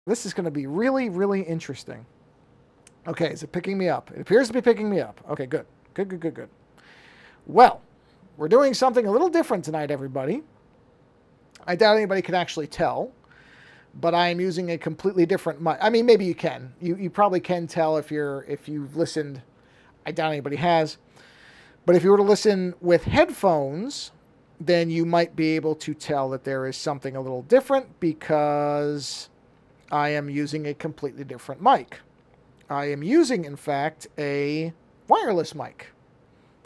This is going to be really, really interesting. Okay, is it picking me up? It appears to be picking me up. Okay, good. Good, good, good, good. Well, we're doing something a little different tonight, everybody. I doubt anybody can actually tell, but I am using a completely different mic. I mean, maybe you can. You probably can tell if you've listened. I doubt anybody has. But if you were to listen with headphones, then you might be able to tell that there is something a little different because I am using a completely different mic. I am using, in fact, a wireless mic.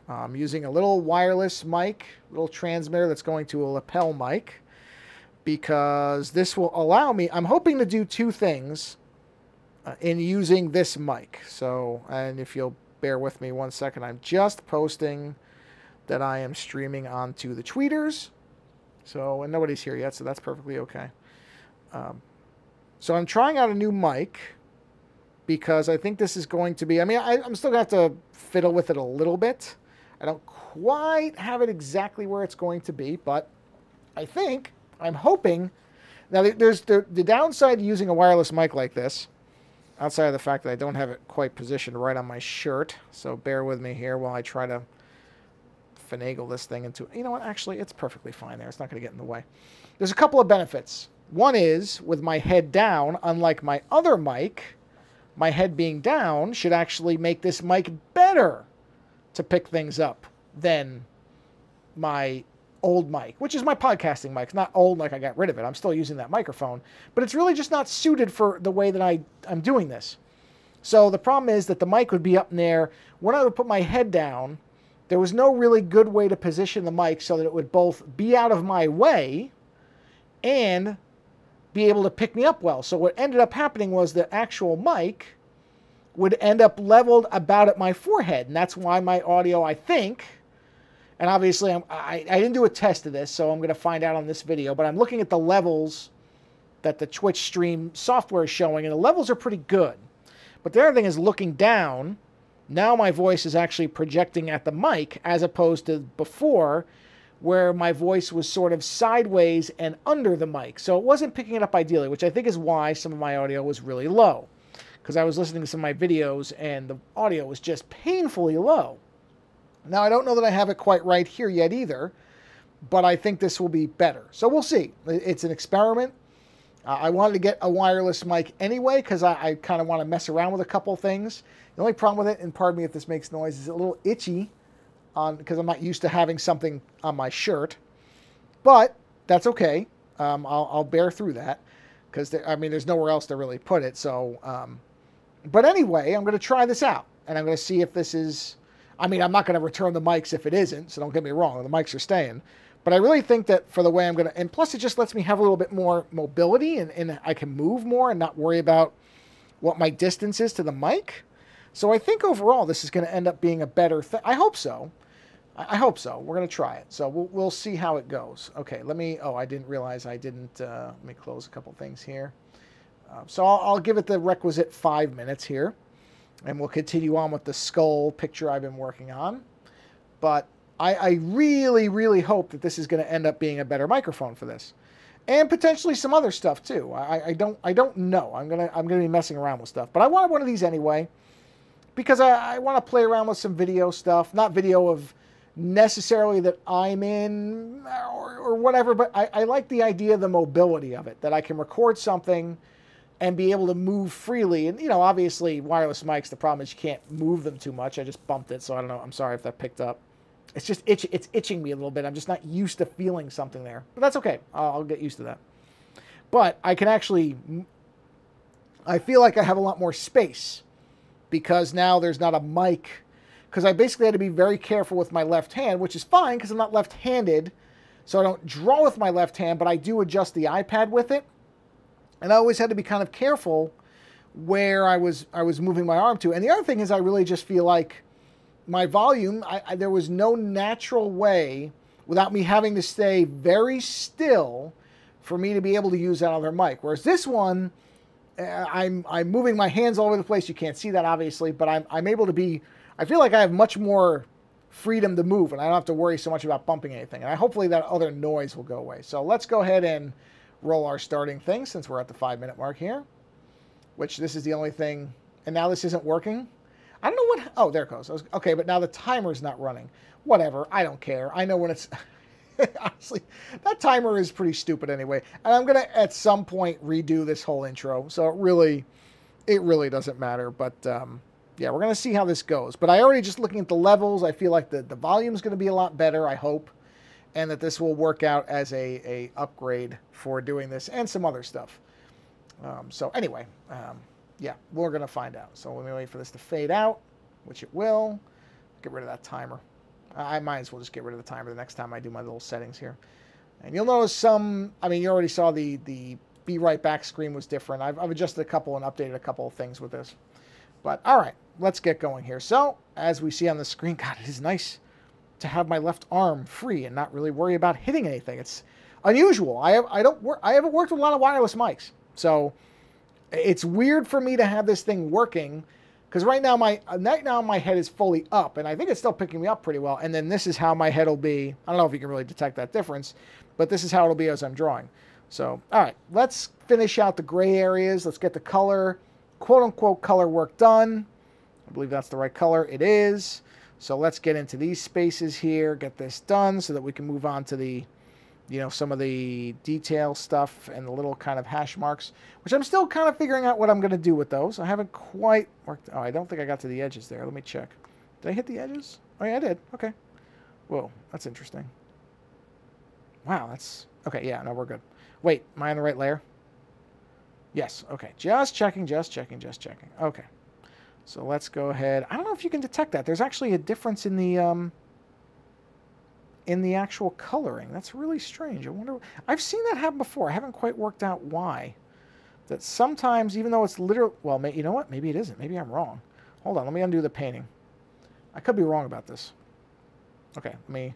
I'm using a little wireless mic, little transmitter that's going to a lapel mic, because this will allow me, I'm hoping to do two things in using this mic. So, and if you'll bear with me 1 second, I'm just posting that I am streaming onto the tweeters. So, and nobody's here yet, so that's perfectly okay. So I'm trying out a new mic because I think this is going to be, I mean, I'm still going to have to fiddle with it a little bit. I don't quite have it exactly where it's going to be, but I think, I'm hoping. Now, there's the downside to using a wireless mic like this, outside of the fact that I don't have it quite positioned right on my shirt. So bear with me here while I try to finagle this thing into, you know what, actually, it's perfectly fine there. It's not going to get in the way. There's a couple of benefits. One is, with my head down, unlike my other mic, my head being down should actually make this mic better to pick things up than my old mic, which is my podcasting mic. It's not old like I got rid of it. I'm still using that microphone, but it's really just not suited for the way that I'm doing this. So the problem is that the mic would be up in there. When I would put my head down, there was no really good way to position the mic so that it would both be out of my way and be able to pick me up well. So what ended up happening was the actual mic would end up leveled about at my forehead. And that's why my audio, I think, and obviously I didn't do a test of this, so I'm going to find out on this video, but I'm looking at the levels that the Twitch stream software is showing, and the levels are pretty good. But the other thing is, looking down, now my voice is actually projecting at the mic, as opposed to before, where my voice was sort of sideways and under the mic. So it wasn't picking it up ideally, which I think is why some of my audio was really low. Because I was listening to some of my videos, and the audio was just painfully low. Now, I don't know that I have it quite right here yet either, but I think this will be better. So we'll see. It's an experiment. I wanted to get a wireless mic anyway because I kind of want to mess around with a couple things. The only problem with it, and pardon me if this makes noise, is a little itchy because I'm not used to having something on my shirt. But that's okay. I'll bear through that because, I mean, there's nowhere else to really put it. So, but anyway, I'm going to try this out, and I'm going to see if this is... I mean, I'm not going to return the mics if it isn't, so don't get me wrong. The mics are staying. But I really think that for the way I'm going to... And plus, it just lets me have a little bit more mobility, and I can move more and not worry about what my distance is to the mic. So I think overall, this is going to end up being a better thing. I hope so. I hope so. We're going to try it. So we'll see how it goes. Okay, let me... Oh, I didn't realize I didn't... let me close a couple things here. So I'll give it the requisite 5 minutes here. And we'll continue on with the skull picture I've been working on. But I really, really hope that this is going to end up being a better microphone for this. And potentially some other stuff too. I don't know. I'm gonna be messing around with stuff. But I wanted one of these anyway. Because I want to play around with some video stuff. Not video of necessarily that I'm in or whatever. But I like the idea of the mobility of it. That I can record something and be able to move freely. And, you know, obviously, wireless mics, the problem is you can't move them too much. I just bumped it, so I don't know. I'm sorry if that picked up. It's just it's itching me a little bit. I'm just not used to feeling something there. But that's okay. I'll get used to that. But I can actually... I feel like I have a lot more space because now there's not a mic. Because I basically had to be very careful with my left hand, which is fine because I'm not left-handed. So I don't draw with my left hand, but I do adjust the iPad with it. And I always had to be kind of careful where I was moving my arm to. And the other thing is I really just feel like my volume, there was no natural way without me having to stay very still for me to be able to use that other mic. Whereas this one, I'm moving my hands all over the place. You can't see that obviously, but I'm able to be, I feel like I have much more freedom to move and I don't have to worry so much about bumping anything. And hopefully that other noise will go away. So let's go ahead and roll our starting thing since we're at the 5 minute mark here. which this is the only thing. And now this isn't working. I don't know what... Oh, there it goes. Okay, but now the timer's not running. Whatever. I don't care. I know when it's... Honestly, that timer is pretty stupid anyway. And I'm going to, at some point, redo this whole intro. So it really doesn't matter. But, yeah, we're going to see how this goes. But I already, just looking at the levels, I feel like the volume's going to be a lot better, I hope. And that this will work out as a upgrade for doing this and some other stuff. So anyway, yeah, we're going to find out. So let me wait for this to fade out, which it will. Get rid of that timer. I might as well just get rid of the timer the next time I do my little settings here. And you'll notice some, I mean, you already saw the be right back screen was different. I've adjusted a couple and updated a couple of things with this. But all right, let's get going here. So as we see on the screen, God, it is nice to have my left arm free and not really worry about hitting anything. It's unusual. I haven't worked with a lot of wireless mics. So it's weird for me to have this thing working, because right now my head is fully up, and I think it's still picking me up pretty well. And then this is how my head will be. I don't know if you can really detect that difference, but this is how it'll be as I'm drawing. So, all right, let's finish out the gray areas. Let's get the color, quote-unquote color work done. I believe that's the right color. It is. So let's get into these spaces here, get this done so that we can move on to the, you know, some of the detail stuff and the little kind of hash marks, which I'm still kind of figuring out what I'm going to do with those. I haven't quite worked. Oh, I don't think I got to the edges there. Let me check. Did I hit the edges? Oh, yeah, I did. Okay. Whoa, that's interesting. Wow, that's... Okay, yeah, no, we're good. Wait, am I on the right layer? Yes, okay. Just checking, just checking, just checking. Okay. So let's go ahead. I don't know if you can detect that. There's actually a difference in the actual coloring. That's really strange. I wonder... I've seen that happen before. I haven't quite worked out why. That sometimes, even though it's literal... Well, you know what? Maybe it isn't. Maybe I'm wrong. Hold on. Let me undo the painting. I could be wrong about this. Okay. Let me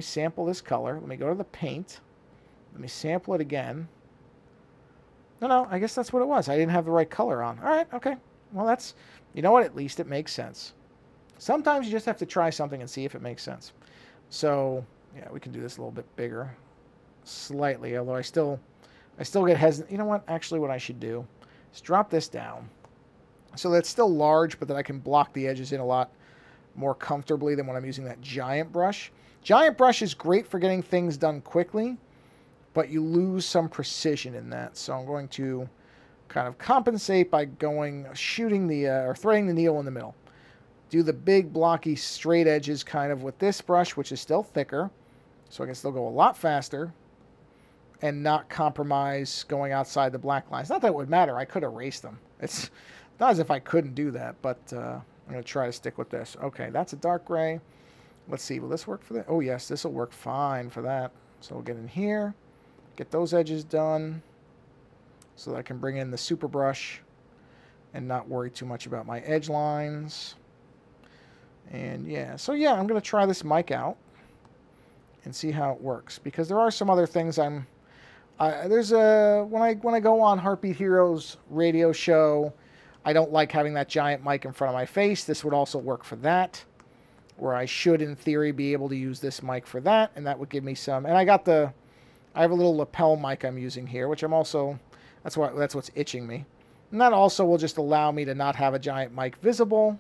sample this color. Let me go to the paint. Let me sample it again. No, I guess that's what it was. I didn't have the right color on. All right. Okay. Well, that's... You know what? At least it makes sense. Sometimes you just have to try something and see if it makes sense. So, yeah, we can do this a little bit bigger. Slightly, although I still get hesitant. You know what? Actually, what I should do is drop this down so that it's still large, but that I can block the edges in a lot more comfortably than when I'm using that giant brush. Giant brush is great for getting things done quickly, but you lose some precision in that. So I'm going to kind of compensate by shooting or threading the needle in the middle. Do the big blocky straight edges kind of with this brush, which is still thicker, so I can still go a lot faster and not compromise going outside the black lines. Not that it would matter. I could erase them. It's not as if I couldn't do that, but I'm going to try to stick with this. Okay, that's a dark gray. Let's see. Will this work for that? Oh, yes, this will work fine for that. So we'll get in here, get those edges done so that I can bring in the super brush and not worry too much about my edge lines. And yeah, so yeah, I'm going to try this mic out and see how it works, because there are some other things when I go on Heartbeat Heroes radio show, I don't like having that giant mic in front of my face. This would also work for that, where I should in theory be able to use this mic for that, and that would give me some. And I have a little lapel mic I'm using here, which I'm also, that's what's itching me. And that also will just allow me to not have a giant mic visible.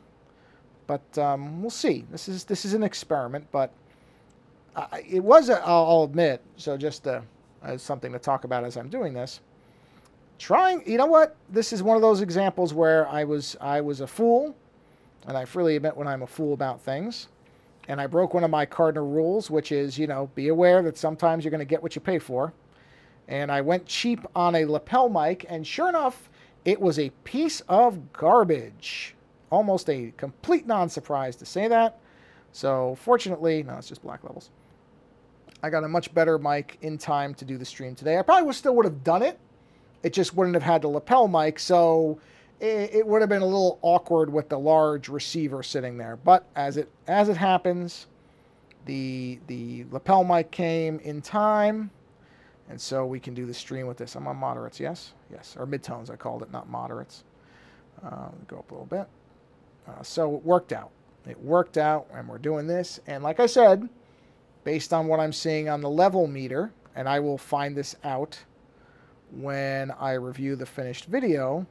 But we'll see. This is an experiment, but it was, I'll admit, so just as something to talk about as I'm doing this. You know what? This is one of those examples where I was a fool, and I freely admit when I'm a fool about things. And I broke one of my cardinal rules, which is, you know, be aware that sometimes you're going to get what you pay for. And I went cheap on a lapel mic, and sure enough, it was a piece of garbage. Almost a complete non-surprise to say that. So fortunately, no, it's just black levels. I got a much better mic in time to do the stream today. I probably still would have done it. It just wouldn't have had the lapel mic, so it would have been a little awkward with the large receiver sitting there. But as it happens, the lapel mic came in time, and so we can do the stream with this. I'm on moderates, yes? Yes, or midtones I called it, not moderates. Go up a little bit. So it worked out. It worked out, and we're doing this. And like I said, based on what I'm seeing on the level meter, and I will find this out when I review the finished video,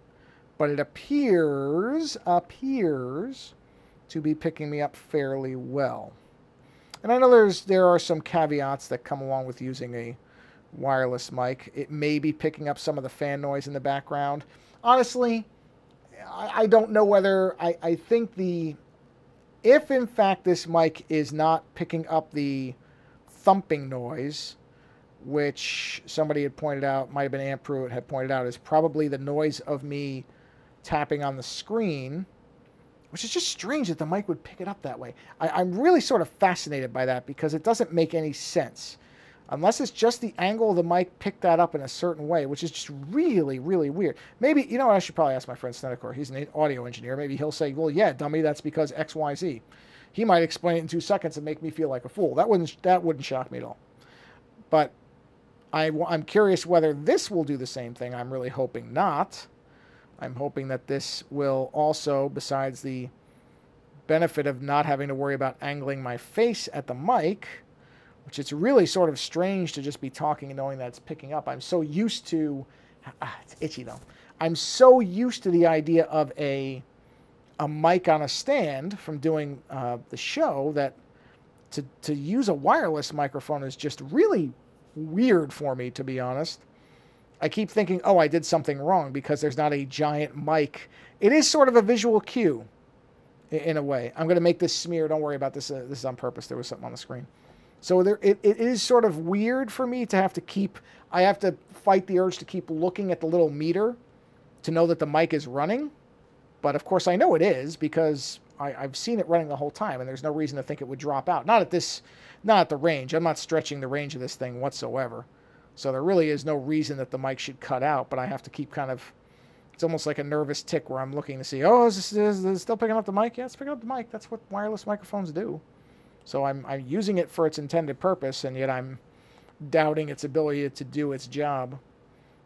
but it appears to be picking me up fairly well. And I know there are some caveats that come along with using a wireless mic. It may be picking up some of the fan noise in the background. Honestly, I don't know whether I think if in fact this mic is not picking up the thumping noise, which somebody had pointed out, might have been Aunt Pruitt had pointed out, is probably the noise of me tapping on the screen, which is just strange that the mic would pick it up that way. I'm really sort of fascinated by that because it doesn't make any sense. Unless it's just the angle of the mic picked that up in a certain way, which is just really, really weird. Maybe, you know what, I should probably ask my friend Snedecor. He's an audio engineer. Maybe he'll say, well, yeah, dummy, that's because X, Y, Z. He might explain it in 2 seconds and make me feel like a fool. That wouldn't shock me at all. But I'm curious whether this will do the same thing. I'm really hoping not. I'm hoping that this will also, besides the benefit of not having to worry about angling my face at the mic, which it's really sort of strange to just be talking and knowing that it's picking up. I'm so used to, it's itchy though. I'm so used to the idea of a mic on a stand from doing the show that to use a wireless microphone is just really weird for me, to be honest. I keep thinking, oh, I did something wrong because there's not a giant mic. It is sort of a visual cue in a way. I'm going to make this smear. Don't worry about this. This is on purpose. There was something on the screen. So it is sort of weird for me to have to I have to fight the urge to keep looking at the little meter to know that the mic is running. But of course I know it is because I've seen it running the whole time and there's no reason to think it would drop out. Not at the range. I'm not stretching the range of this thing whatsoever. So there really is no reason that the mic should cut out, but I have to keep kind of, it's almost like a nervous tick where I'm looking to see, oh, is this still picking up the mic? Yeah, it's picking up the mic. That's what wireless microphones do. So I'm using it for its intended purpose, and yet I'm doubting its ability to do its job.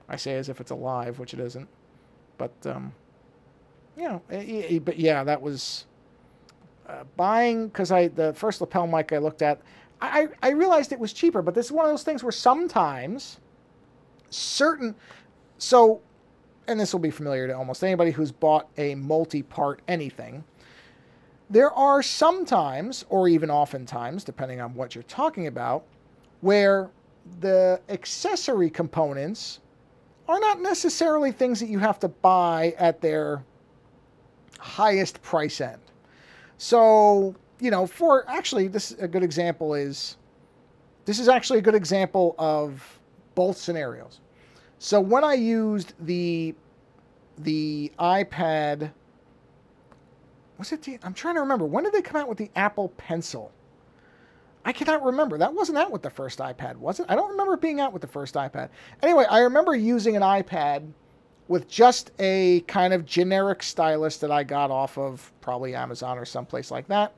I say as if it's alive, which it isn't. But, but yeah, that was buying, because the first lapel mic I looked at, I realized it was cheaper, but this is one of those things where sometimes and this will be familiar to almost anybody who's bought a multi-part anything, there are sometimes, or even oftentimes, depending on what you're talking about, where the accessory components are not necessarily things that you have to buy at their highest price end. So, this is a good example this is actually a good example of both scenarios. So when I used the iPad, I'm trying to remember. When did they come out with the Apple Pencil? I cannot remember. That wasn't out with the first iPad, was it? I don't remember it being out with the first iPad. Anyway, I remember using an iPad with just a kind of generic stylus that I got off of probably Amazon or someplace like that.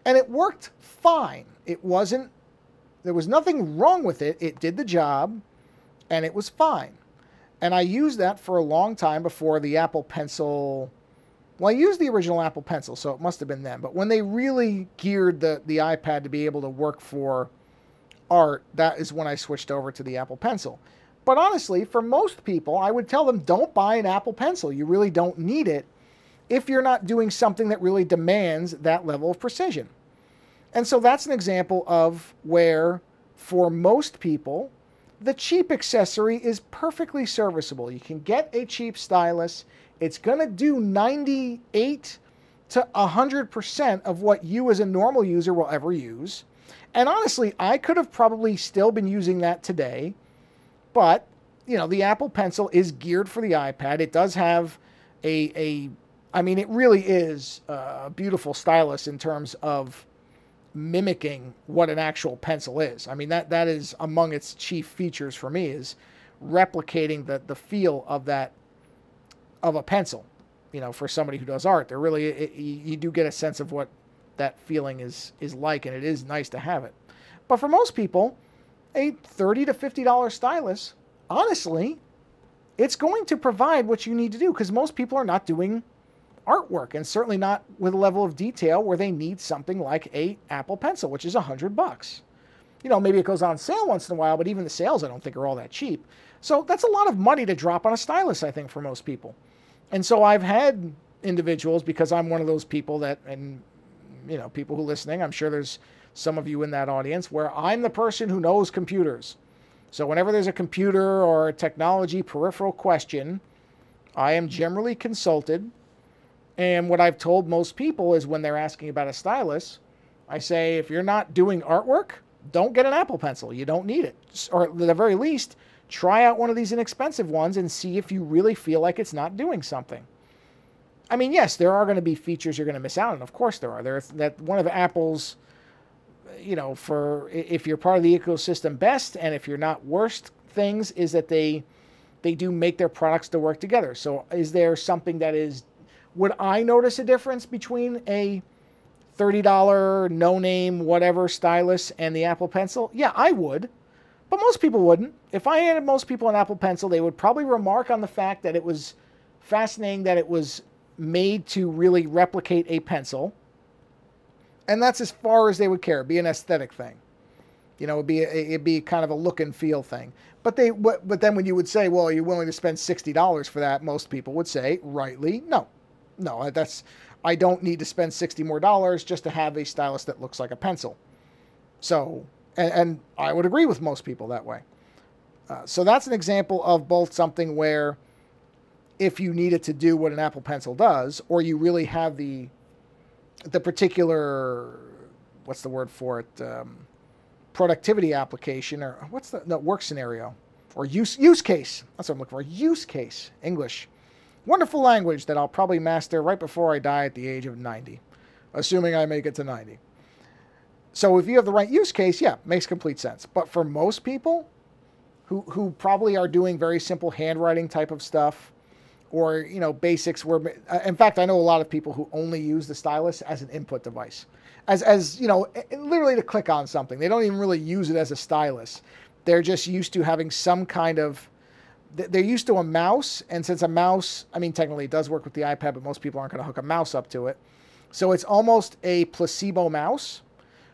And it worked fine. There was nothing wrong with it. It did the job, and it was fine. And I used that for a long time before the Apple Pencil. Well, I used the original Apple Pencil, so it must have been then. But when they really geared the iPad to be able to work for art, that is when I switched over to the Apple Pencil. But honestly, for most people, I would tell them, don't buy an Apple Pencil. You really don't need it if you're not doing something that really demands that level of precision. And so that's an example of where, for most people, the cheap accessory is perfectly serviceable. You can get a cheap stylus. It's going to do 98 to 100% of what you as a normal user will ever use. And honestly, I could have probably still been using that today. But, the Apple Pencil is geared for the iPad. It does have it really is a beautiful stylus in terms of mimicking what an actual pencil is. I mean, that is among its chief features for me, is replicating the feel of a pencil. For somebody who does art, you do get a sense of what that feeling is like, and it is nice to have it. But for most people, a $30 to $50 stylus, honestly, it's going to provide what you need to do, because most people are not doing artwork, and certainly not with a level of detail where they need something like a Apple Pencil, which is $100. Maybe it goes on sale once in a while, but even the sales I don't think are all that cheap. So that's a lot of money to drop on a stylus, I think, for most people. And so I've had individuals, because I'm one of those people that, and you know, people who are listening, I'm sure there's some of you in that audience, where I'm the person who knows computers. So whenever there's a computer or a technology peripheral question, I am generally consulted. And what I've told most people is when they're asking about a stylus, I say, if you're not doing artwork, don't get an Apple Pencil. You don't need it. Or at the very least, try out one of these inexpensive ones and see if you really feel like it's not doing something. I mean, yes, there are going to be features you're going to miss out on. Of course there are. That one of Apple's, you know, for if you're part of the ecosystem best and if you're not worst things, is that they do make their products to work together. So is there something that is, would I notice a difference between a $30 no-name whatever stylus and the Apple Pencil? Yeah, I would. But most people wouldn't. If I handed most people an Apple Pencil, they would probably remark on the fact that it was fascinating that it was made to really replicate a pencil. And that's as far as they would care. It'd be an aesthetic thing. You know, it'd be kind of a look and feel thing. But then when you would say, well, are you willing to spend $60 for that? Most people would say, rightly, no. No, I don't need to spend $60 more just to have a stylus that looks like a pencil. So, and I would agree with most people that way. So that's an example of both something where if you need it to do what an Apple Pencil does, or you really have the particular, what's the word for it, productivity application, or work scenario, or use case. That's what I'm looking for. Use case, English. Wonderful language that I'll probably master right before I die at the age of 90, assuming I make it to 90. So if you have the right use case, yeah, makes complete sense. But for most people who probably are doing very simple handwriting type of stuff, or, you know, basics where, in fact, I know a lot of people who only use the stylus as an input device, as you know, literally to click on something. They don't even really use it as a stylus. They're just used to having some kind of, they're used to a mouse, and since a mouse, I mean, technically it does work with the iPad, but most people aren't going to hook a mouse up to it. So it's almost a placebo mouse,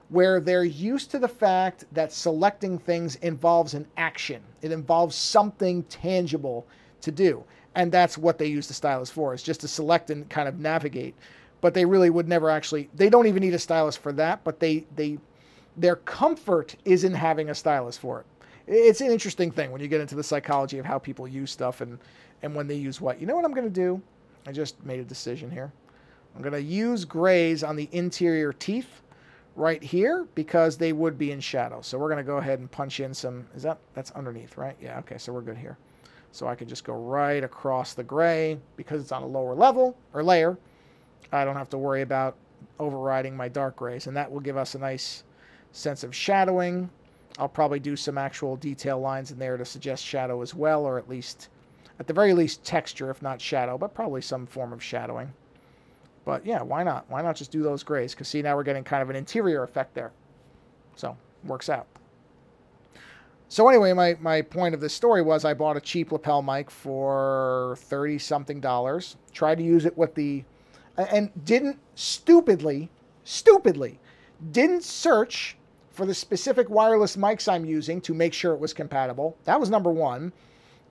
where they're used to the fact that selecting things involves an action. It involves something tangible to do. And that's what they use the stylus for, is just to select and kind of navigate. But they really would never actually, they don't even need a stylus for that, but their comfort is in having a stylus for it. It's an interesting thing when you get into the psychology of how people use stuff and when they use what. You know what I'm going to do? I just made a decision here. I'm going to use grays on the interior teeth right here because they would be in shadow. So we're going to go ahead and punch in some, that's underneath, right? Yeah, okay, so we're good here. So I can just go right across the gray because it's on a lower level or layer. I don't have to worry about overriding my dark grays, and that will give us a nice sense of shadowing. I'll probably do some actual detail lines in there to suggest shadow as well, or at least, at the very least, texture, if not shadow, but probably some form of shadowing. But yeah, why not? Why not just do those grays? Because see, now we're getting kind of an interior effect there. So, works out. So anyway, my point of this story was I bought a cheap lapel mic for $30-something. Tried to use it with the, and didn't stupidly, didn't search for the specific wireless mics I'm using to make sure it was compatible. That was number one.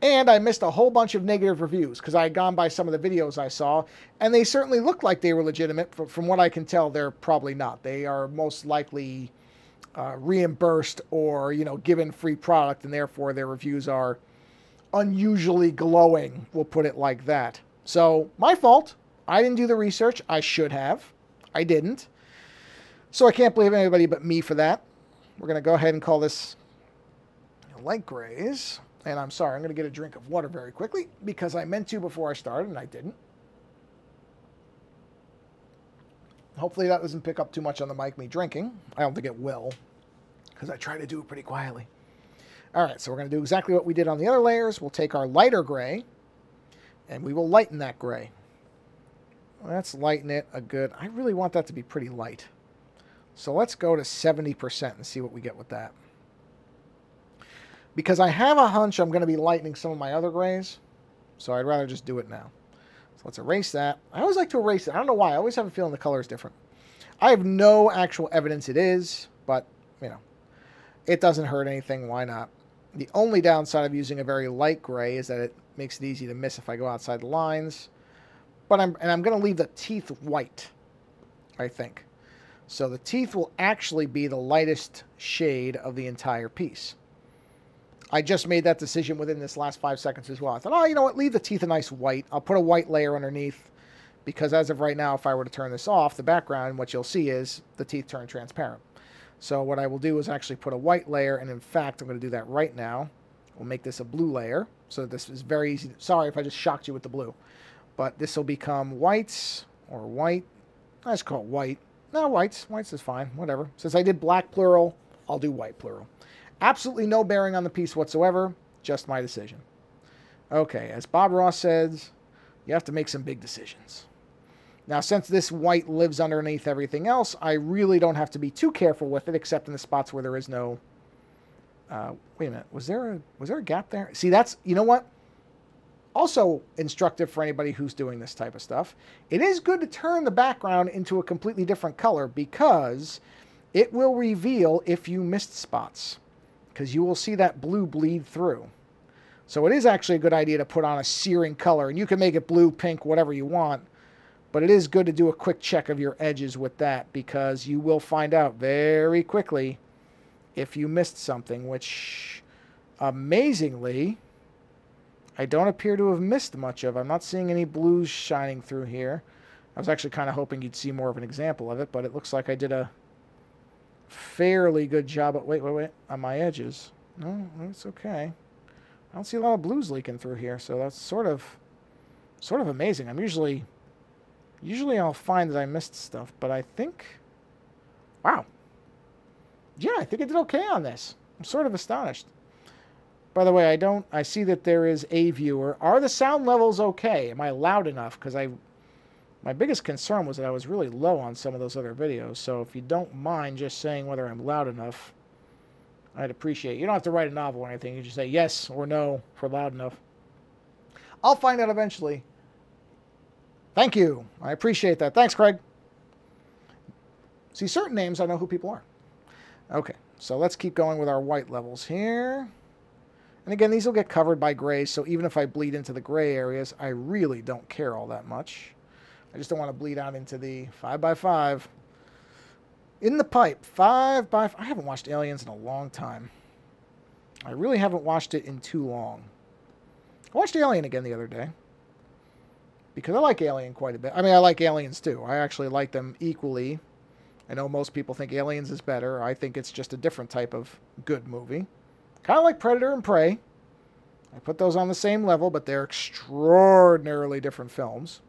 And I missed a whole bunch of negative reviews because I had gone by some of the videos I saw, and they certainly looked like they were legitimate. From what I can tell, they're probably not. They are most likely reimbursed or, you know, given free product, and therefore their reviews are unusually glowing. We'll put it like that. So my fault. I didn't do the research. I should have. I didn't. So I can't blame anybody but me for that. We're going to go ahead and call this light grays. And I'm sorry, I'm going to get a drink of water very quickly because I meant to before I started and I didn't. Hopefully that doesn't pick up too much on the mic, me drinking. I don't think it will because I try to do it pretty quietly. All right, so we're going to do exactly what we did on the other layers. We'll take our lighter gray and we will lighten that gray. Let's lighten it a good, I really want that to be pretty light. So let's go to 70% and see what we get with that. Because I have a hunch I'm going to be lightening some of my other grays, so I'd rather just do it now. So let's erase that. I always like to erase it. I don't know why. I always have a feeling the color is different. I have no actual evidence it is, but, you know, it doesn't hurt anything. Why not? The only downside of using a very light gray is that it makes it easy to miss if I go outside the lines. But I'm going to leave the teeth white, I think. So the teeth will actually be the lightest shade of the entire piece. I just made that decision within this last 5 seconds as well. I thought, oh, you know what? Leave the teeth a nice white. I'll put a white layer underneath because as of right now, if I were to turn this off, the background, what you'll see is the teeth turn transparent. So what I will do is actually put a white layer, and in fact, I'm going to do that right now. We'll make this a blue layer so that this is very easy. Sorry if I just shocked you with the blue. But this will become whites or white. Let's call it white. No, whites. Whites is fine. Whatever. Since I did black plural, I'll do white plural. Absolutely no bearing on the piece whatsoever. Just my decision. Okay, as Bob Ross says, you have to make some big decisions. Now, since this white lives underneath everything else, I really don't have to be too careful with it, except in the spots where there is no... wait a minute. Was there a gap there? See, that's... You know what? Also instructive for anybody who's doing this type of stuff. It is good to turn the background into a completely different color because it will reveal if you missed spots, because you will see that blue bleed through. So it is actually a good idea to put on a searing color, and you can make it blue, pink, whatever you want, but it is good to do a quick check of your edges with that because you will find out very quickly if you missed something, which amazingly... I don't appear to have missed much of. I'm not seeing any blues shining through here. I was actually kind of hoping you'd see more of an example of it, but it looks like I did a fairly good job at... Wait, on my edges. No, it's okay. I don't see a lot of blues leaking through here, so that's sort of amazing. I'm usually I'll find that I missed stuff, but I think... Wow. Yeah, I think I did okay on this. I'm sort of astonished. By the way, I see that there is a viewer. Are the sound levels okay? Am I loud enough? Because my biggest concern was that I was really low on some of those other videos. So if you don't mind just saying whether I'm loud enough, I'd appreciate it. You don't have to write a novel or anything. You just say yes or no for loud enough. I'll find out eventually. Thank you. I appreciate that. Thanks, Craig. See, certain names, I know who people are. Okay, so let's keep going with our white levels here. And again, these will get covered by gray, so even if I bleed into the gray areas, I really don't care all that much. I just don't want to bleed out into the 5x5. In the pipe, 5x5. I haven't watched Aliens in a long time. I really haven't watched it in too long. I watched Alien again the other day. Because I like Alien quite a bit. I mean, I like Aliens too. I actually like them equally. I know most people think Aliens is better. I think it's just a different type of good movie. Kind of like Predator and Prey. I put those on the same level, but they're extraordinarily different films.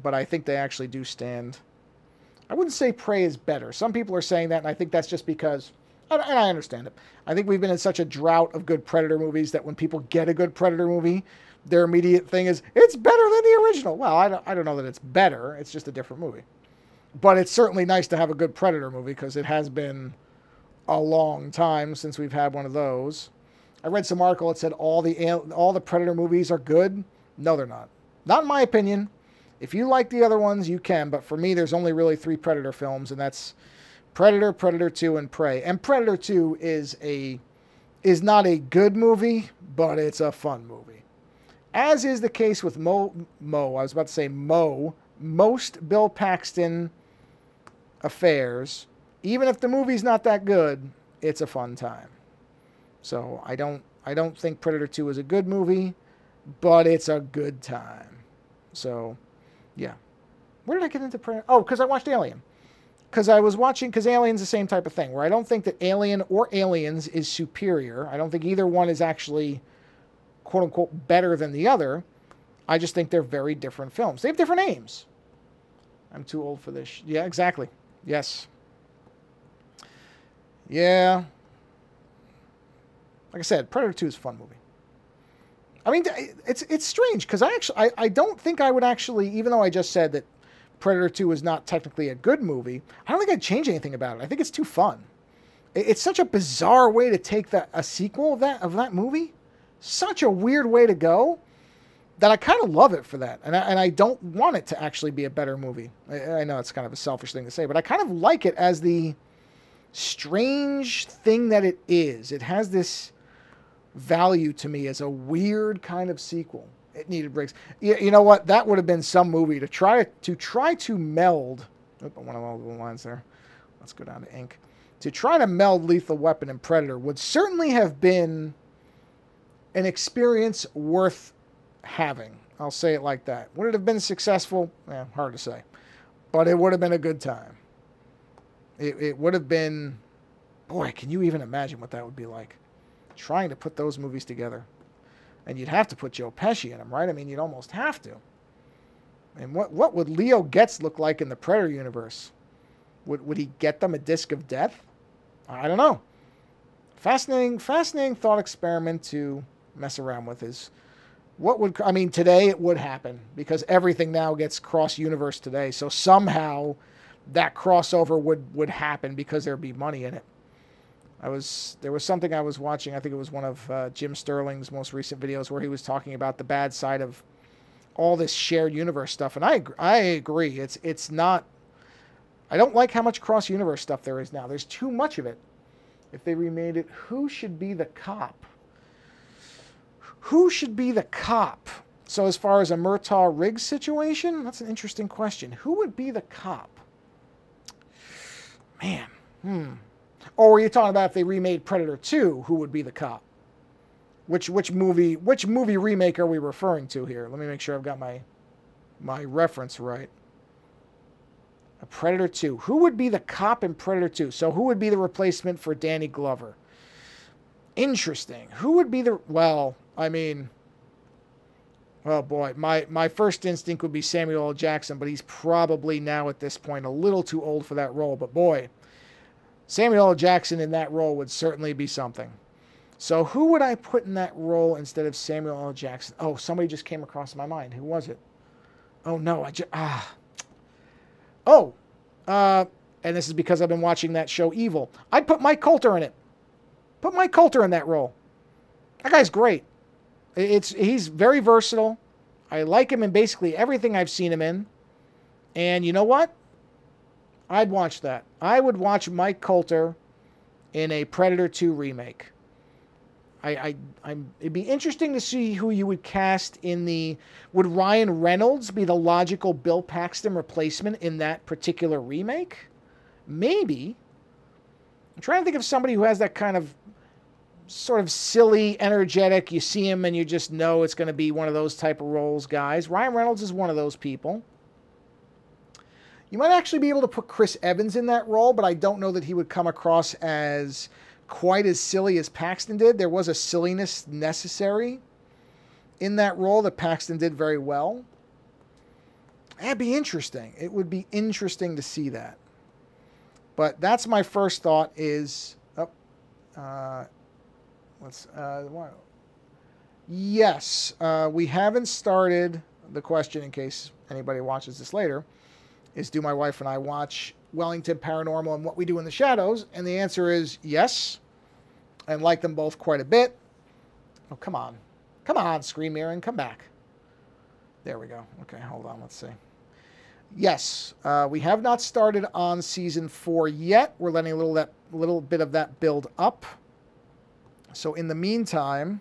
But I think they actually do stand... I wouldn't say Prey is better. Some people are saying that, and I think that's just because... And I understand it. I think we've been in such a drought of good Predator movies that when people get a good Predator movie, their immediate thing is, it's better than the original. Well, I don't know that it's better. It's just a different movie. But it's certainly nice to have a good Predator movie because it has been a long time since we've had one of those. I read some article that said all the Predator movies are good. No, they're not. Not in my opinion. If you like the other ones, you can. But for me, there's only really 3 Predator films, and that's Predator, Predator 2, and Prey. And Predator 2 is not a good movie, but it's a fun movie. As is the case with most Bill Paxton affairs. Even if the movie's not that good, it's a fun time. So I don't think Predator 2 is a good movie, but it's a good time. So, yeah. Where did I get into Predator? Oh, because I watched Alien. Because Alien's the same type of thing, where I don't think that Alien or Aliens is superior. I don't think either one is actually, quote-unquote, better than the other. I just think they're very different films. They have different names. I'm too old for this. Yeah, exactly. Yes. Yeah. Like I said, Predator 2 is a fun movie. I mean, it's strange, because I don't think I would actually, even though I just said that Predator 2 is not technically a good movie, I don't think I'd change anything about it. I think it's too fun. It's such a bizarre way to take a sequel of that movie. Such a weird way to go that I kind of love it for that. And I don't want it to actually be a better movie. I know it's kind of a selfish thing to say, but I kind of like it as the strange thing that it is. It has this value to me as a weird kind of sequel. It needed breaks. You know what? That would have been some movie to try to meld. Oop, one of all the lines there. Let's go down to ink. To try to meld Lethal Weapon and Predator would certainly have been an experience worth having. I'll say it like that. Would it have been successful? Hard to say. But it would have been a good time. It would have been... Boy, can you even imagine what that would be like? Trying to put those movies together. And you'd have to put Joe Pesci in them, right? I mean, you'd almost have to. And what would Leo Getz look like in the Predator universe? Would he get them a disc of death? I don't know. Fascinating thought experiment to mess around with is today it would happen because everything now gets cross-universe today. So somehow that crossover would happen because there'd be money in it. There was something I was watching, I think it was one of Jim Sterling's most recent videos where he was talking about the bad side of all this shared universe stuff. And I agree. It's not, I don't like how much cross-universe stuff there is now. There's too much of it. If they remade it, who should be the cop? Who should be the cop? So as far as a Murtaugh Riggs situation, that's an interesting question. Who would be the cop? Man, Or were you talking about if they remade Predator 2, who would be the cop? Which movie remake are we referring to here? Let me make sure I've got my reference right. A Predator 2. Who would be the cop in Predator 2? So who would be the replacement for Danny Glover? Interesting. Who would be the... Well, I mean... Oh boy, my first instinct would be Samuel L. Jackson, but he's probably now at this point a little too old for that role. But boy, Samuel L. Jackson in that role would certainly be something. So who would I put in that role instead of Samuel L. Jackson? Oh, somebody just came across my mind. Who was it? Oh no, and this is because I've been watching that show Evil. I'd put Mike Coulter in it. Put Mike Coulter in that role. That guy's great. He's very versatile. I like him in basically everything I've seen him in. And you know what? I'd watch that. I would watch Mike Coulter in a Predator 2 remake. It'd be interesting to see who you would cast in the... Would Ryan Reynolds be the logical Bill Paxton replacement in that particular remake? Maybe. I'm trying to think of somebody who has that kind of sort of silly, energetic, you see him and you just know it's going to be one of those type of roles guys. Ryan Reynolds is one of those people. You might actually be able to put Chris Evans in that role, but I don't know that he would come across as quite as silly as Paxton did. There was a silliness necessary in that role that Paxton did very well. That'd be interesting. It would be interesting to see that. But that's my first thought is... Yes, we haven't started. The question, in case anybody watches this later, is do my wife and I watch Wellington Paranormal and What We Do in the Shadows? And the answer is yes, and like them both quite a bit. Oh, come on. Come on, Screen Mirroring, come back. There we go. Okay, hold on, let's see. Yes, we have not started on Season 4 yet. We're letting a little bit of that build up. So in the meantime,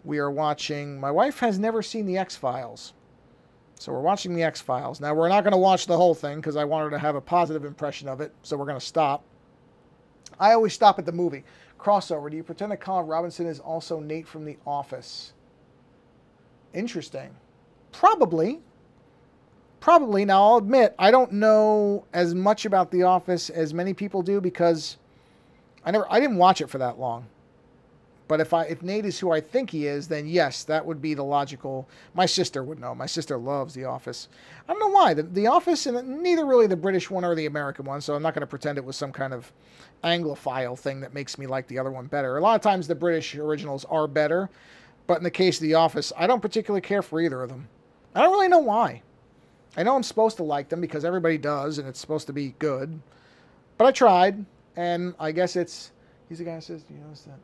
we are watching... My wife has never seen The X-Files. So we're watching The X-Files. Now, we're not going to watch the whole thing because I want her to have a positive impression of it. So we're going to stop. I always stop at the movie. Crossover. Do you pretend that Colin Robinson is also Nate from The Office? Interesting. Probably. Probably. Now, I'll admit, I don't know as much about The Office as many people do because I didn't watch it for that long. But if Nate is who I think he is, then yes, that would be the logical... My sister would know. My sister loves The Office. I don't know why. The Office, and neither really the British one or the American one, so I'm not going to pretend it was some kind of Anglophile thing that makes me like the other one better. A lot of times the British originals are better, but in the case of The Office, I don't particularly care for either of them. I don't really know why. I know I'm supposed to like them because everybody does, and it's supposed to be good. But I tried, and I guess it's... He's the guy who says, do you notice that?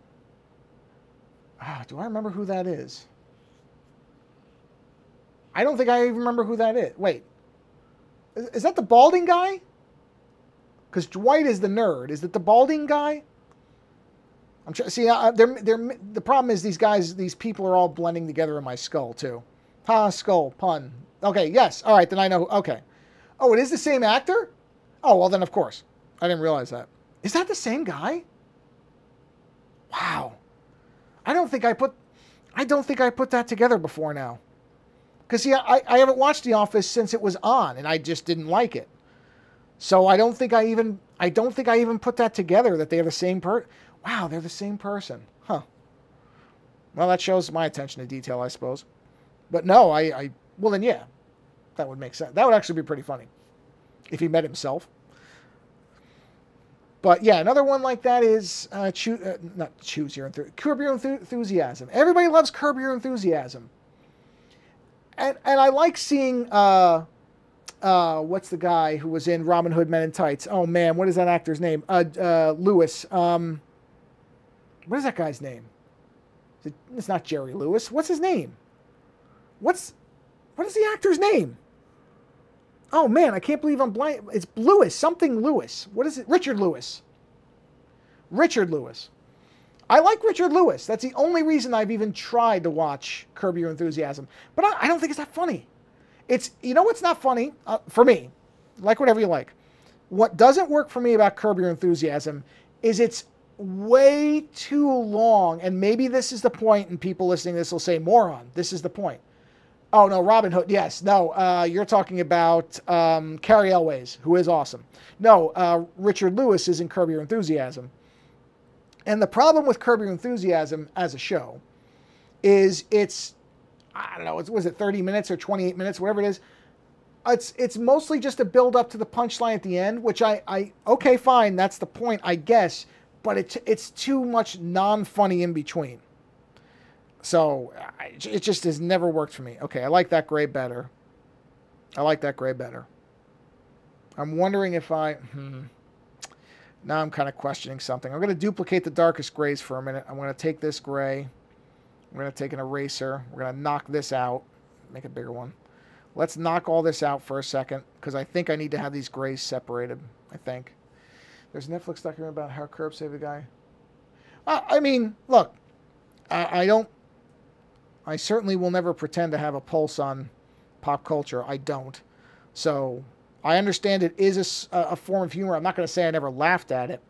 Do I remember who that is? I don't think I even remember who that is. Wait. Is that the balding guy? Because Dwight is the nerd. Is it the balding guy? See, the problem is these people are all blending together in my skull too. Ha, skull, pun. Okay, yes. All right, then I know. Okay. Oh, it is the same actor? Oh, well then of course. I didn't realize that. Is that the same guy? Wow. I don't think I put that together before now. Because see, I haven't watched The Office since it was on, and I just didn't like it. So I don't think I even put that together that they're the same person. Wow, they're the same person. Huh. Well, that shows my attention to detail, I suppose. But no, well then yeah. That would make sense. That would actually be pretty funny if he met himself. But yeah, another one like that is Curb Your Enthusiasm. Everybody loves Curb Your Enthusiasm. And I like seeing what's the guy who was in Robin Hood Men in Tights? Oh man, what is that actor's name? Lewis. What is that guy's name? It's not Jerry Lewis. What's his name? What is the actor's name? Oh man, I can't believe I'm blank. It's Lewis, something Lewis. What is it? Richard Lewis. Richard Lewis. I like Richard Lewis. That's the only reason I've even tried to watch Curb Your Enthusiasm. But I don't think it's that funny. You know what's not funny? For me, like whatever you like. What doesn't work for me about Curb Your Enthusiasm is it's way too long. And maybe this is the point, and people listening to this will say, moron, this is the point. Oh, no, Robin Hood. Yes. No, you're talking about Carrie Elways, who is awesome. No, Richard Lewis is in Curb Your Enthusiasm. And the problem with Curb Your Enthusiasm as a show is I don't know, was it 30 minutes or 28 minutes, whatever it is. It's mostly just a build up to the punchline at the end, which okay, fine, that's the point, I guess. But it's too much non-funny in between. So it just has never worked for me. Okay, I like that gray better. I'm wondering if now I'm kind of questioning something. I'm going to duplicate the darkest grays for a minute. I'm going to take this gray. I'm going to take an eraser. We're going to knock this out. Make a bigger one. Let's knock all this out for a second, because I think I need to have these grays separated. I think. There's a Netflix documentary about how Curb saved a guy. I mean, look, I certainly will never pretend to have a pulse on pop culture. I don't. So I understand it is a form of humor. I'm not going to say I never laughed at it,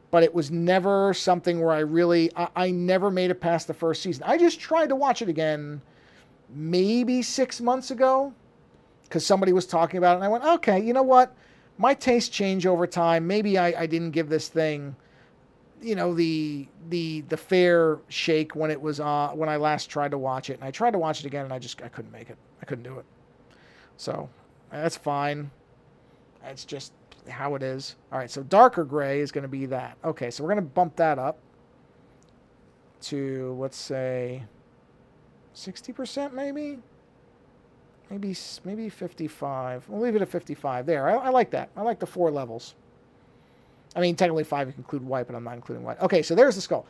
but it was never something where I never made it past the first season. I just tried to watch it again maybe 6 months ago because somebody was talking about it, and I went, okay, you know what? My tastes change over time. Maybe I didn't give this thing, the fair shake when it was when I last tried to watch it. And I tried to watch it again, and I couldn't make it. I couldn't do it. So that's fine. That's just how it is. All right, so darker gray is going to be that. Okay, so we're going to bump that up to, let's say, 60% maybe? Maybe 55. We'll leave it at 55. There, I like that. I like the 4 levels. I mean, technically 5 if you include white, but I'm not including white. Okay, so there's the skull.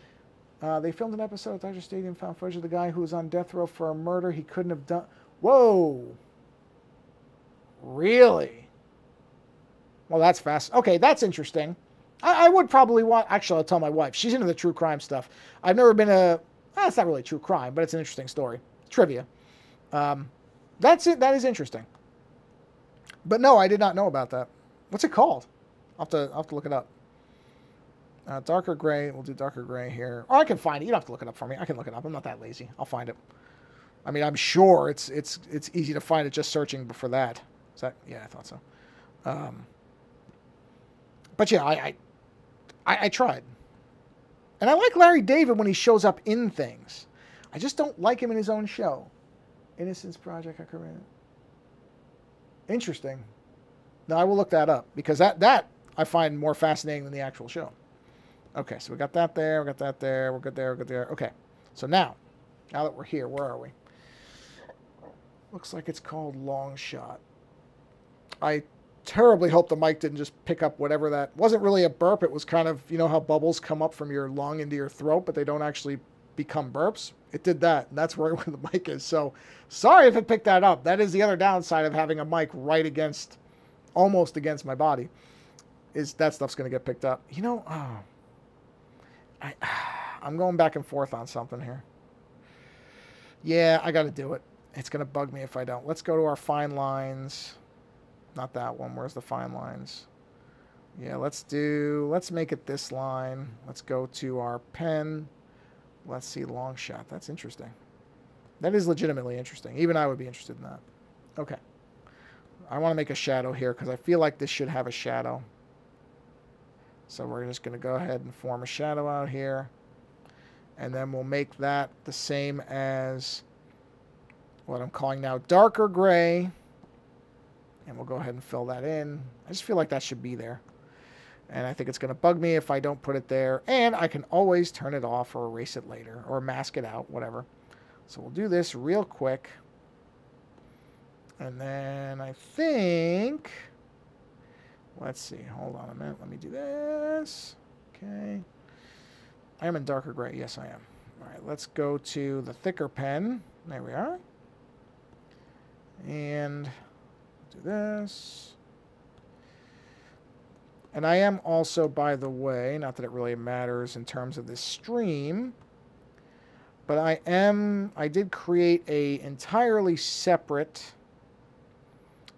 They filmed an episode at Dodger Stadium, found footage of the guy who was on death row for a murder he couldn't have done. Whoa. Really? Well, that's fast. Okay, that's interesting. I would probably want... Actually, I'll tell my wife. She's into the true crime stuff. I've never been it's not really true crime, but it's an interesting story. Trivia. That's it. That is interesting. But no, I did not know about that. What's it called? I'll have to look it up. Darker gray. We'll do darker gray here. Or I can find it. You don't have to look it up for me. I can look it up. I'm not that lazy. I'll find it. I mean, I'm sure it's easy to find it just searching for that. Is that? Yeah, I thought so. But yeah, I tried. And I like Larry David when he shows up in things. I just don't like him in his own show. Innocence Project. Interesting. No, I will look that up because that I find more fascinating than the actual show. Okay, so we got that there. We got that there. We're good there. We're good there. Okay, so now that we're here, where are we? Looks like it's called Long Shot. I terribly hope the mic didn't just pick up whatever that wasn't really a burp. It was kind of, how bubbles come up from your lung into your throat, but they don't actually become burps. It did that, and that's where the mic is. So sorry if it picked that up. That is the other downside of having a mic right almost against my body, is that stuff's going to get picked up. I'm going back and forth on something here. Yeah, I got to do it. It's going to bug me if I don't. Let's go to our fine lines. Not that one. Where's the fine lines? Yeah, let's make it this line. Let's go to our pen. Let's see long shot. That's interesting. That is legitimately interesting. Even I would be interested in that. Okay. I want to make a shadow here because I feel like this should have a shadow. So we're just going to go ahead and form a shadow out here. And then we'll make that the same as what I'm calling now darker gray. And we'll go ahead and fill that in. I just feel like that should be there. And I think it's going to bug me if I don't put it there. And I can always turn it off or erase it later or mask it out, whatever. So we'll do this real quick. And then I think, let's see, hold on a minute. Let me do this. Okay. I am in darker gray. Yes, I am. All right, let's go to the thicker pen. There we are. And do this. And I am also, by the way, not that it really matters in terms of this stream, but I did create a entirely separate,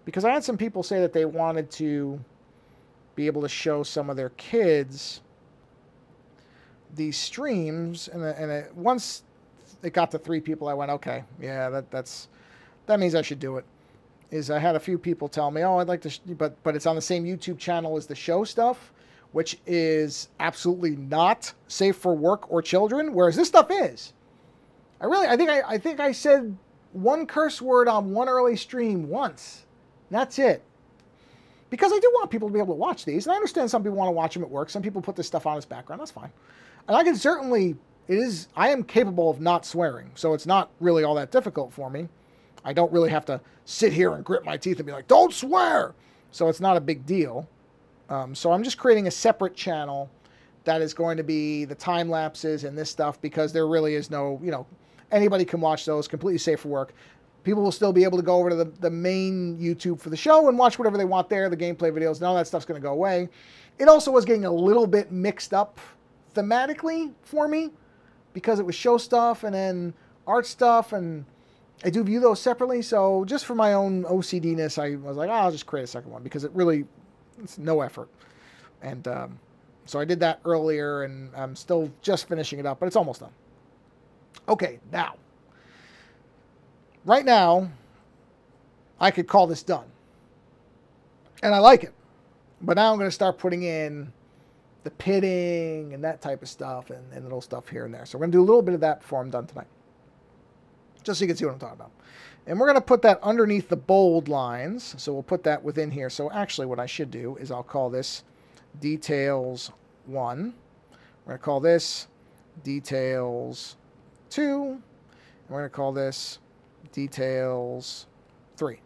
because I had some people say that they wanted to be able to show some of their kids these streams, and once it got to 3 people, I went, okay, yeah, that means I should do it. Is I had a few people tell me, oh, I'd like to, but it's on the same YouTube channel as the show stuff, which is absolutely not safe for work or children, whereas this stuff is. I think I said one curse word on one early stream once. That's it. Because I do want people to be able to watch these, and I understand some people want to watch them at work. Some people put this stuff on as background. That's fine. And I can certainly, I am capable of not swearing, so it's not really all that difficult for me. I don't really have to sit here and grit my teeth and be like, don't swear. So it's not a big deal. So I'm just creating a separate channel that is going to be the time lapses and this stuff, because there really is no, anybody can watch those, completely safe for work. People will still be able to go over to the main YouTube for the show and watch whatever they want there, the gameplay videos, and all that stuff's going to go away. It also was getting a little bit mixed up thematically for me, because it was show stuff and then art stuff, and I do view those separately. So just for my own OCD-ness, I was like, I'll just create a second one, because it's no effort. And so I did that earlier, and I'm still just finishing it up, but it's almost done. Okay, now. Right now, I could call this done. And I like it. But now I'm going to start putting in the pitting and that type of stuff and little stuff here and there. So we're going to do a little bit of that before I'm done tonight. Just so you can see what I'm talking about. And we're going to put that underneath the bold lines. So we'll put that within here. So actually what I should do is I'll call this Details 1. We're going to call this Details 2. And we're going to call this Details 3.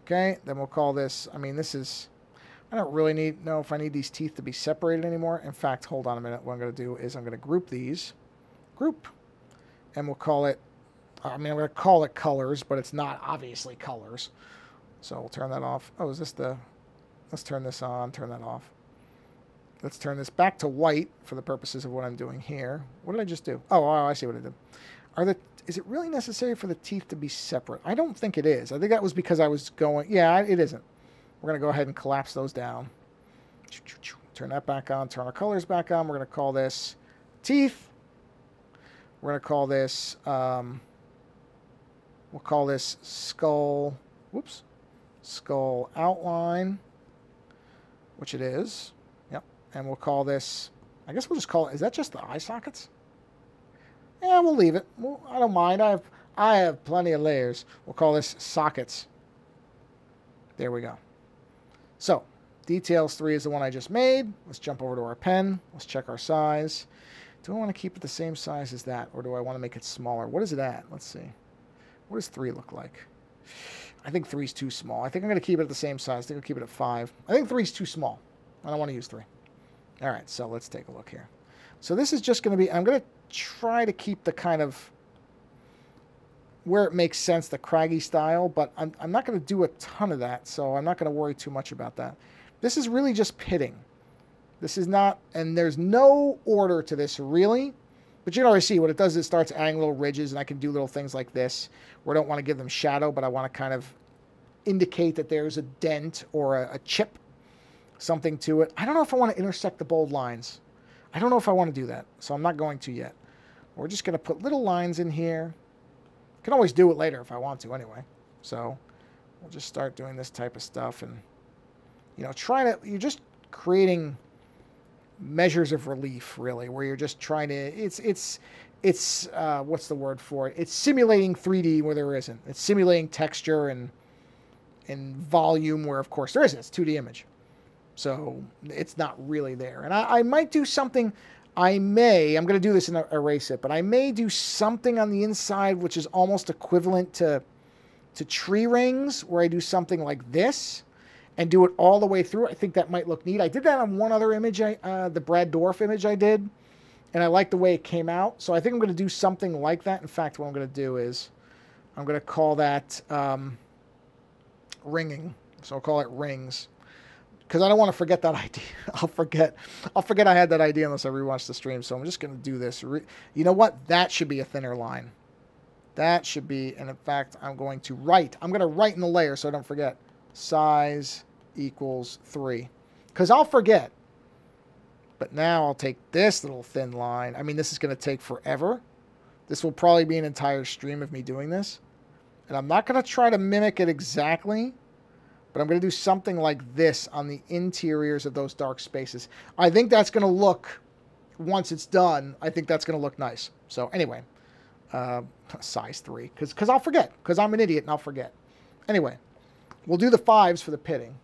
Okay, then we'll call this, I don't really know if I need these teeth to be separated anymore. In fact, hold on a minute. What I'm going to do is I'm going to group these. And we'll call it, I'm going to call it colors, but it's not obviously colors. So we'll turn that off. Oh, is this let's turn this on, turn that off. Let's turn this back to white for the purposes of what I'm doing here. What did I just do? Oh, I see what I did. Is it really necessary for the teeth to be separate? I don't think it is. I think that was because I was going, yeah, it isn't. We're going to go ahead and collapse those down. Turn that back on, turn our colors back on. We're going to call this teeth. We're going to call this, we'll call this skull, skull outline, which it is. Yep. And we'll call this, I guess we'll just call it, is that just the eye sockets? Yeah, we'll leave it. I don't mind. I have plenty of layers. We'll call this sockets. There we go. So, Details 3 is the one I just made. Let's jump over to our pen. Let's check our size. Do I want to keep it the same size as that, or do I want to make it smaller? What is it at? Let's see. What does 3 look like? I think 3 is too small. I think I'm going to keep it at the same size. I think I'll keep it at 5. I think 3 is too small. I don't want to use 3. All right, so let's take a look here. So this is just going to be, I'm going to try to keep the kind of, where it makes sense, the craggy style, but I'm not going to do a ton of that, so I'm not going to worry too much about that. This is really just pitting. This is not, and there's no order to this really, But you can already see what it does is it starts adding little ridges, and I can do little things like this where I don't want to give them shadow, but I want to kind of indicate that there's a dent or a chip, something to it. I don't know if I want to intersect the bold lines. I don't know if I want to do that, so I'm not going to yet. We're just going to put little lines in here. I can always do it later if I want to anyway. So we'll just start doing this type of stuff and, you know, you're just creating measures of relief, really, where you're just trying to, it's what's the word for it? It's simulating 3D where there isn't. It's simulating texture and volume where, of course, there isn't. It's 2D image. So it's not really there. And I might do something, I'm going to do this and erase it, but I may do something on the inside which is almost equivalent to tree rings, where I do something like this and do it all the way through. I think that might look neat. I did that on one other image, the Brad Dorff image I did, and I like the way it came out. So I think I'm going to do something like that. In fact, what I'm going to do is I'm going to call that ringing. So I'll call it rings, because I don't want to forget that idea. I'll forget I had that idea unless I rewatch the stream. So I'm just going to do this. You know what? That should be a thinner line. That should be, and in fact, I'm going to write in the layer so I don't forget. Size equals 3. Because I'll forget. But now I'll take this little thin line. I mean, this is going to take forever. This will probably be an entire stream of me doing this. And I'm not going to try to mimic it exactly, but I'm going to do something like this on the interiors of those dark spaces. I think that's going to look, once it's done, I think that's going to look nice. So anyway, size 3, because I'll forget, because I'm an idiot and I'll forget. Anyway, we'll do the 5s for the pitting,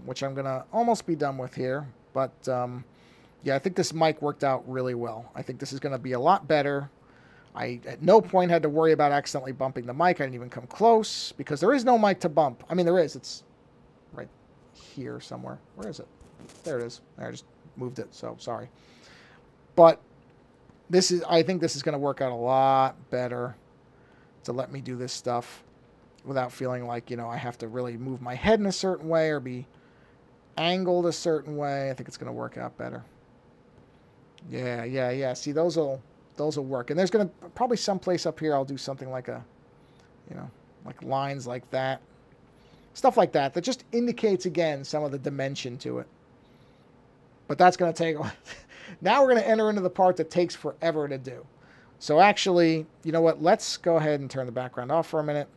which I'm going to almost be done with here. But yeah, I think this mic worked out really well. I think this is going to be a lot better. I at no point had to worry about accidentally bumping the mic. I didn't even come close because there is no mic to bump. I mean, there is. It's right here somewhere. Where is it? There it is. I just moved it, so sorry. But I think this is going to work out a lot better to let me do this stuff without feeling like, you know, I have to really move my head in a certain way or be angled a certain way. I think it's going to work out better. Yeah. See, those will work. And there's going to probably someplace up here I'll do something like like lines like that. Stuff like that just indicates, again, some of the dimension to it. But that's going to take... Now we're going to enter into the part that takes forever to do. So actually, you know what? Let's go ahead and turn the background off for a minute.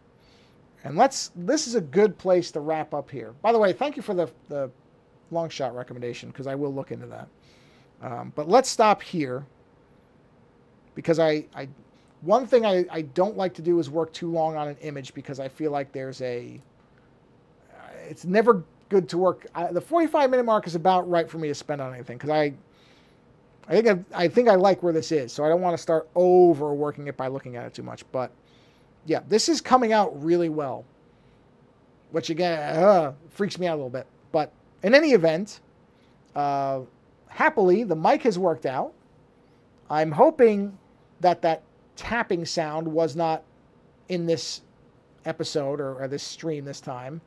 And this is a good place to wrap up here. By the way, thank you for the long shot recommendation, because I will look into that. But let's stop here. Because one thing I don't like to do is work too long on an image, because I feel like it's never good to work. The 45-minute mark is about right for me to spend on anything, because I think I like where this is, so I don't want to start overworking it by looking at it too much. But yeah, this is coming out really well, which again freaks me out a little bit. But in any event, happily the mic has worked out. I'm hoping that tapping sound was not in this episode or this stream this time.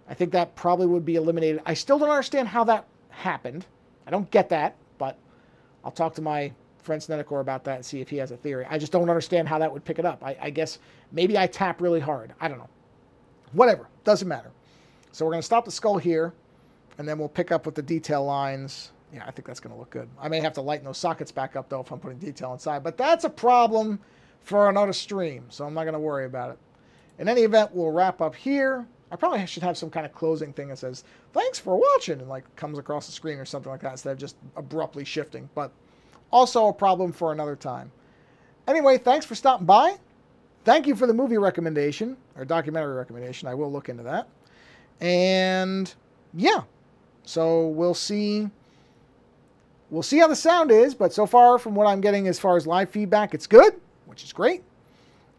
I think that probably would be eliminated. I still don't understand how that happened. I don't get that, but I'll talk to my friend Snedicor about that and see if he has a theory. I just don't understand how that would pick it up. I guess maybe I tap really hard. I don't know. Whatever. Doesn't matter. So we're going to stop the skull here, and then we'll pick up with the detail lines. Yeah, I think that's going to look good. I may have to lighten those sockets back up, though, if I'm putting detail inside. But that's a problem for another stream, so I'm not going to worry about it. In any event, we'll wrap up here. I probably should have some kind of closing thing that says, thanks for watching, and like comes across the screen or something like that, instead of just abruptly shifting. But also a problem for another time. Anyway, thanks for stopping by. Thank you for the movie recommendation, or documentary recommendation. I will look into that. And yeah, so we'll see how the sound is, but so far from what I'm getting as far as live feedback, it's good, which is great.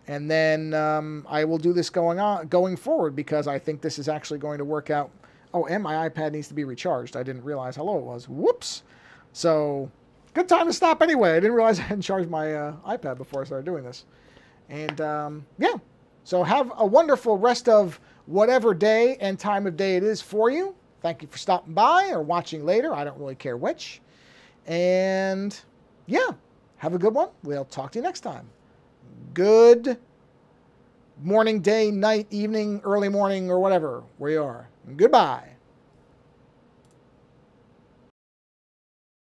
And then I will do this going forward, because I think this is actually going to work out. Oh, and my iPad needs to be recharged. I didn't realize how low it was. Whoops. So good time to stop anyway. I didn't realize I hadn't charged my iPad before I started doing this. And yeah, so have a wonderful rest of whatever day and time of day it is for you. Thank you for stopping by or watching later. I don't really care which. And yeah, Have a good one. We'll talk to you next time. Good morning, day, night, evening, early morning, or whatever where you are. Goodbye.